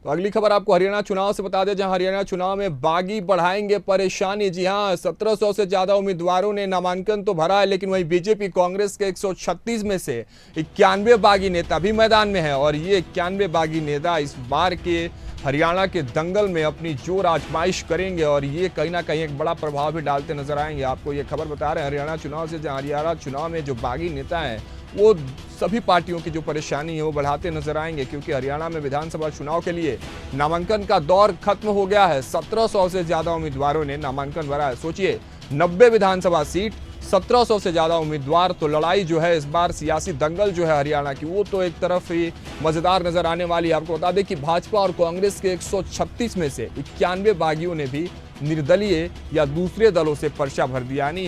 तो अगली खबर आपको हरियाणा चुनाव से बता दें, जहां हरियाणा चुनाव में बागी बढ़ाएंगे परेशानी। जी हां, 1700 से ज्यादा उम्मीदवारों ने नामांकन तो भरा है, लेकिन वहीं बीजेपी कांग्रेस के 136 में से 91 बागी नेता भी मैदान में है और ये 91 बागी नेता इस बार के हरियाणा के दंगल में अपनी जोर आजमाइश करेंगे और ये कहीं ना कहीं एक बड़ा प्रभाव भी डालते नजर आएंगे। आपको ये खबर बता रहे हैं हरियाणा चुनाव से, जहां हरियाणा चुनाव में जो बागी नेता हैं वो सभी पार्टियों की जो परेशानी है वो बढ़ाते नजर आएंगे, क्योंकि हरियाणा में विधानसभा चुनाव के लिए नामांकन का दौर खत्म हो गया है। 1700 से ज्यादा उम्मीदवारों ने नामांकन भरा है। सोचिए, 90 विधानसभा सीट, 1700 से ज्यादा उम्मीदवार। तो लड़ाई जो है इस बार सियासी दंगल जो है हरियाणा की, वो तो एक तरफ ही मजेदार नजर आने वाली है। आपको बता दें कि भाजपा और कांग्रेस के 136 में से 91 बागियों ने भी निर्दलीय या दूसरे दलों से पर्चा भर दिया, यानी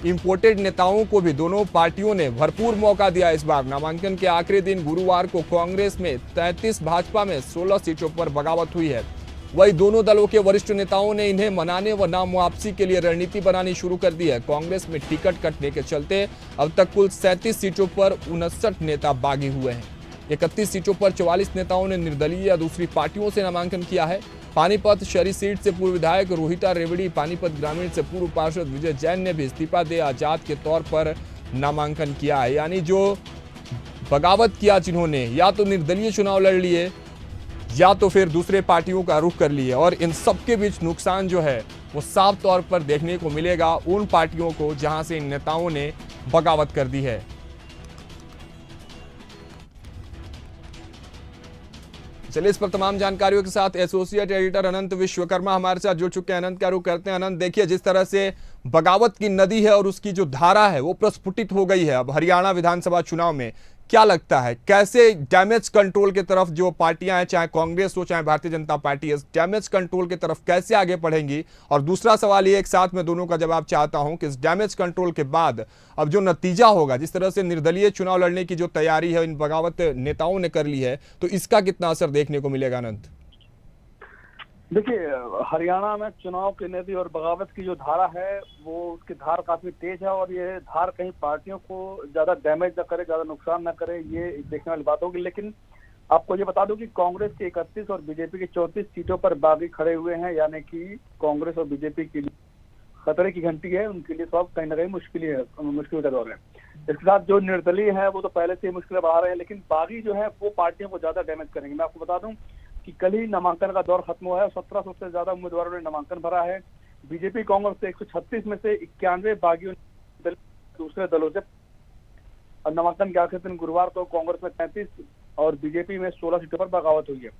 इंपोर्टेड नेताओं को भी दोनों पार्टियों ने भरपूर मौका दिया। इस बार नामांकन के आखिरी दिन गुरुवार को कांग्रेस में 33, भाजपा में 16 सीटों पर बगावत हुई है। वही दोनों दलों के वरिष्ठ नेताओं ने इन्हें मनाने व नाम वापसी के लिए रणनीति बनानी शुरू कर दी है। कांग्रेस में टिकट कटने के चलते अब तक कुल 37 सीटों पर 59 नेता बागी हुए हैं। 31 सीटों पर 44 नेताओं ने निर्दलीय या दूसरी पार्टियों से नामांकन किया है। पानीपत शहरी सीट से पूर्व विधायक रोहिता रेवड़ी, पानीपत ग्रामीण से पूर्व पार्षद विजय जैन ने भी इस्तीफा दे आजाद के तौर पर नामांकन किया है। यानी जो बगावत किया जिन्होंने, या तो निर्दलीय चुनाव लड़ लिए या तो फिर दूसरे पार्टियों का रुख कर लिए, और इन सबके बीच नुकसान जो है वो साफ तौर पर देखने को मिलेगा उन पार्टियों को जहां से इन नेताओं ने बगावत कर दी है। चलिए, इस पर तमाम जानकारियों के साथ एसोसिएट एडिटर अनंत विश्वकर्मा हमारे साथ जुड़ चुके हैं। अनंत का रुख करते हैं। अनंत, देखिए, जिस तरह से बगावत की नदी है और उसकी जो धारा है वो प्रस्फुटित हो गई है अब हरियाणा विधानसभा चुनाव में, क्या लगता है कैसे डैमेज कंट्रोल की तरफ जो पार्टियां हैं, चाहे कांग्रेस हो चाहे भारतीय जनता पार्टी है, डैमेज कंट्रोल की तरफ कैसे आगे बढ़ेंगी? और दूसरा सवाल ये एक साथ में दोनों का जवाब चाहता हूं कि इस डैमेज कंट्रोल के बाद अब जो नतीजा होगा, जिस तरह से निर्दलीय चुनाव लड़ने की जो तैयारी है इन बगावत नेताओं ने कर ली है, तो इसका कितना असर देखने को मिलेगा? अनंत, देखिए, हरियाणा में चुनाव की नदी और बगावत की जो धारा है वो उसकी धार काफी तेज है और ये धार कहीं पार्टियों को ज्यादा डैमेज न करे, ज्यादा नुकसान न करे, ये देखने वाली बात होगी। लेकिन आपको ये बता दूं कि कांग्रेस की 31 और बीजेपी की 34 सीटों पर बागी खड़े हुए हैं, यानी कि कांग्रेस और बीजेपी के लिए खतरे की घंटी है, उनके लिए सब कहीं ना कहीं मुश्किल का दौर है। इसके साथ जो निर्दलीय है वो तो पहले से मुश्किलें बढ़ा रहे हैं, लेकिन बागी जो है वो पार्टियों को ज्यादा डैमेज करेंगे। मैं आपको बता दूं कि कल ही नामांकन का दौर खत्म हुआ है। 1700 से ज्यादा उम्मीदवारों ने नामांकन भरा है। बीजेपी कांग्रेस से 136 में से 91 बागियों ने दूसरे दलों से, और नामांकन के आखिरी दिन गुरुवार को कांग्रेस में 33 और बीजेपी में 16 सीटों पर बगावत हुई है।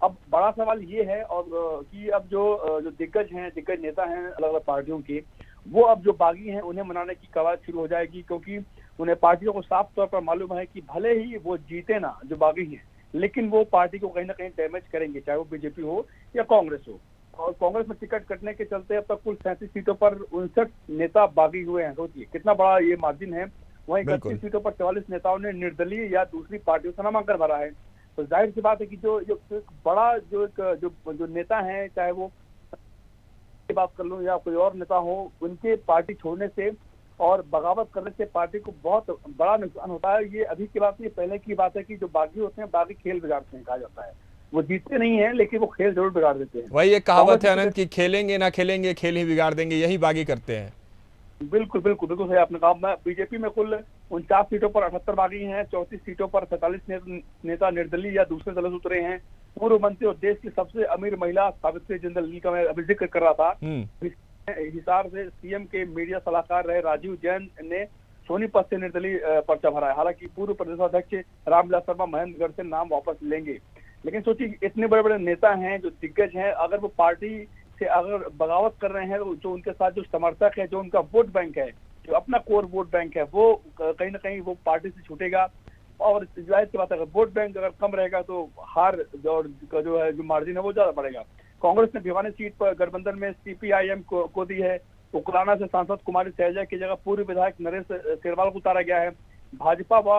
अब बड़ा सवाल ये है और कि अब जो दिग्गज नेता हैं अलग अलग पार्टियों के, वो अब जो बागी हैं उन्हें मनाने की कवायद शुरू हो जाएगी, क्योंकि उन्हें पार्टियों को साफ तौर पर मालूम है कि भले ही वो जीते ना जो बागी हैं, लेकिन वो पार्टी को कहीं ना कहीं डैमेज करेंगे, चाहे वो बीजेपी हो या कांग्रेस हो। और कांग्रेस में टिकट कटने के चलते अब तक कुल 37 सीटों पर 59 नेता बागी हुए हैं। सोचिए कितना बड़ा ये मार्जिन है। वहीं 31 सीटों पर 44 नेताओं ने निर्दलीय या दूसरी पार्टियों से नामांकन भरा है। तो जाहिर सी बात है कि जो बड़ा जो नेता है, चाहे वो बात कर लूं या कोई और नेता हो, उनके पार्टी छोड़ने से और बगावत करने से पार्टी को बहुत बड़ा नुकसान होता है। ये अभी की बात नहीं, पहले की बात है कि जो बागी होते हैं, बागी खेल बिगाड़ते हैं, कहा जाता है। वो जीतते नहीं है लेकिन वो खेल जरूर बिगाड़ देते हैं। वही एक कहावत है अनंत की, खेलेंगे ना खेलेंगे, खेल ही बिगाड़ देंगे, यही बागी करते हैं। बिल्कुल बिल्कुल बिल्कुल सही आपने कहा। बीजेपी में कुल 49 सीटों पर 78 बागी हैं, 34 सीटों पर 47 नेता निर्दलीय या दूसरे दलों से उतरे हैं। पूर्व मंत्री और देश की सबसे अमीर महिला सावित्री जिंदल का मैं अभी जिक्र कर रहा था। हिसार से सीएम के मीडिया सलाहकार रहे राजीव जैन ने सोनीपत से निर्दलीय पर्चा भरा है। हालांकि पूर्व प्रदेशाध्यक्ष रामविलास शर्मा महेंद्रगढ़ से नाम वापस लेंगे। लेकिन सोचिए, इतने बड़े बड़े नेता हैं जो दिग्गज हैं, अगर वो पार्टी से अगर बगावत कर रहे हैं तो जो उनके साथ जो समर्थक है, जो उनका वोट बैंक है, जो अपना कोर वोट बैंक है, वो कहीं ना कहीं वो पार्टी से छूटेगा। और जाहिर सी बात है, अगर वोट बैंक अगर कम रहेगा तो हार जो मार्जिन है वो ज्यादा बढ़ेगा। कांग्रेस ने भिवानी सीट पर गठबंधन में सीपीआईएम को दी है। उकलाना से सांसद कुमारी सैलजा की जगह पूर्व विधायक नरेश शेरवाल को उतारा गया है। भाजपा व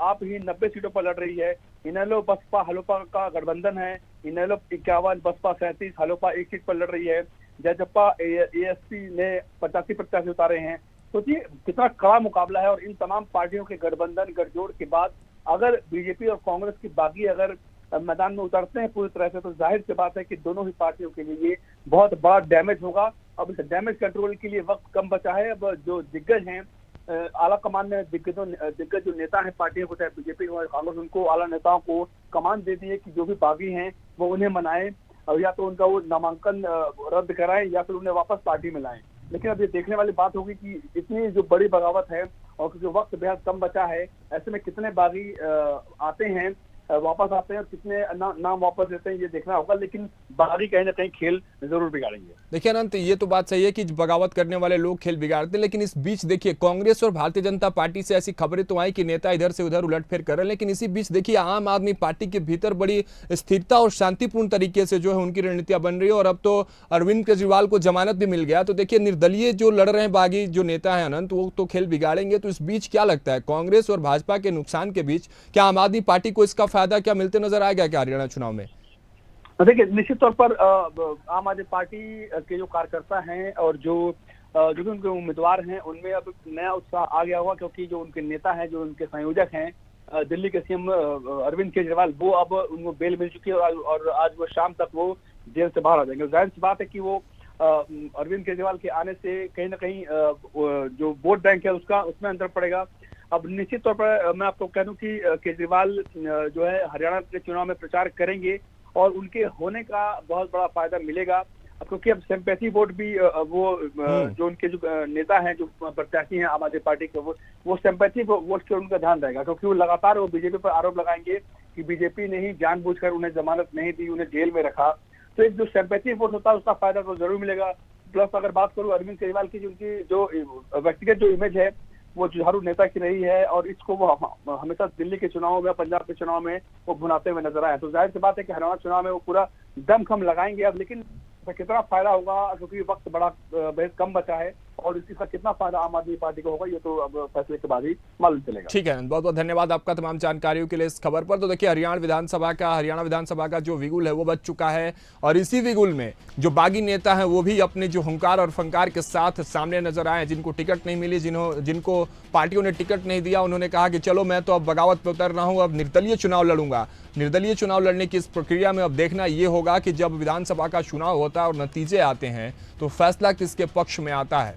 आप ही 90 सीटों पर लड़ रही है। इनेलो बसपा हलोपा का गठबंधन है। इनेलो 51, बसपा 37, हलोपा 1 सीट पर लड़ रही है। जजपा एएसपी ने 85 प्रत्याशी उतारे हैं। सोचिए कितना कड़ा मुकाबला है। और इन तमाम पार्टियों के गठबंधन गठजोड़ के बाद अगर बीजेपी और कांग्रेस की बागी अगर मैदान में उतरते हैं पूरी तरह से, तो जाहिर सी बात है कि दोनों ही पार्टियों के लिए ये बहुत बड़ा डैमेज होगा। अब इस डैमेज कंट्रोल के लिए वक्त कम बचा है। अब जो दिग्गज हैं, आला कमान में दिग्गज जो नेता हैं पार्टियों को, चाहे बीजेपी हो कांग्रेस, उनको आला नेताओं को कमान दे दी है कि जो भी बागी हैं वो उन्हें मनाएं, और या तो उनका वो नामांकन रद्द कराएं या फिर उन्हें वापस पार्टी में लाएं। लेकिन अब ये देखने वाली बात होगी कि इतनी जो बड़ी बगावत है और जो वक्त बेहद कम बचा है, ऐसे में कितने बागी आते हैं, वापस आते हैं, और कितने नाम वापस लेते हैं, ये देखना होगा। लेकिन बागी कहीं ना कहीं खेल जरूर बिगाड़ेंगे। देखिए अनंत, ये तो बात सही है कि बगावत करने वाले लोग खेल बिगाड़ते हैं, लेकिन इस बीच देखिए कांग्रेस और भारतीय जनता पार्टी से ऐसी खबरें तो आई कि नेता इधर से उधर उलटफेर कर रहे हैं, लेकिन इसी बीच देखिए आम आदमी पार्टी के भीतर बड़ी स्थिरता और शांतिपूर्ण तरीके से जो है उनकी रणनीतियां बन रही है। और अब तो अरविंद केजरीवाल को जमानत भी मिल गया, तो देखिए निर्दलीय जो लड़ रहे हैं बागी जो नेता है अनंत, वो तो खेल बिगाड़ेंगे। तो इस बीच क्या लगता है, कांग्रेस और भाजपा के नुकसान के बीच क्या आम आदमी पार्टी को इसका फायदा क्या मिलते नजर आएगा क्या हरियाणा चुनाव में? देखिए निश्चित तौर पर आम आदमी पार्टी के जो कार्यकर्ता हैं और जो भी उनके उम्मीदवार हैं, उनमें अब नया उत्साह आ गया होगा, क्योंकि जो उनके नेता हैं, जो उनके संयोजक हैं, दिल्ली के सीएम अरविंद केजरीवाल, वो अब उनको बेल मिल चुकी है और आज वो शाम तक वो जेल से बाहर आ जाएंगे। जाहिर सी बात है कि वो अरविंद केजरीवाल के आने से कहीं ना कहीं जो वोट बैंक है उसमें अंतर पड़ेगा। अब निश्चित तौर पर मैं आपको कह दूं कि केजरीवाल जो है हरियाणा के चुनाव में प्रचार करेंगे और उनके होने का बहुत बड़ा फायदा मिलेगा, क्योंकि अब सिंपैथी वोट भी वो जो उनके जो नेता हैं, जो प्रत्याशी हैं आम आदमी पार्टी के, वो सिंपैथी वोट से उनका ध्यान रहेगा, क्योंकि वो लगातार वो बीजेपी पर आरोप लगाएंगे कि बीजेपी ने ही जानबूझकर उन्हें जमानत नहीं दी, उन्हें जेल में रखा। तो एक जो सिंपैथी वोट होता है उसका फायदा तो जरूर मिलेगा। प्लस अगर बात करूं अरविंद केजरीवाल की, उनकी जो व्यक्तिगत जो इमेज है वो जुझारू नेता की रही है, और इसको वो हमेशा दिल्ली के चुनाव में, पंजाब के चुनाव में वो भुनाते हुए नजर आए। तो जाहिर सी बात है कि हरियाणा चुनाव में वो पूरा दमखम लगाएंगे। अब लेकिन कितना फायदा होगा, क्योंकि वक्त बड़ा बेहद कम बचा है, और इसका कितना फायदा आम आदमी पार्टी को होगा, ये तो अब फैसले के बाद ही मालूम चलेगा। ठीक है, बहुत बहुत धन्यवाद आपका तमाम जानकारियों के लिए इस खबर पर। तो देखिए हरियाणा विधानसभा का जो विगुल है वो बच चुका है, और इसी विगुल में जो बागी नेता है वो भी अपने जो हुंकार और फंकार के साथ सामने नजर आए। जिनको टिकट नहीं मिली, जिनको पार्टियों ने टिकट नहीं दिया, उन्होंने कहा कि चलो मैं तो अब बगावत पे उतर रहा हूं, अब निर्दलीय चुनाव लड़ूंगा। निर्दलीय चुनाव लड़ने की इस प्रक्रिया में अब देखना ये होगा कि जब विधानसभा का चुनाव होता है और नतीजे आते हैं तो फैसला किसके पक्ष में आता है।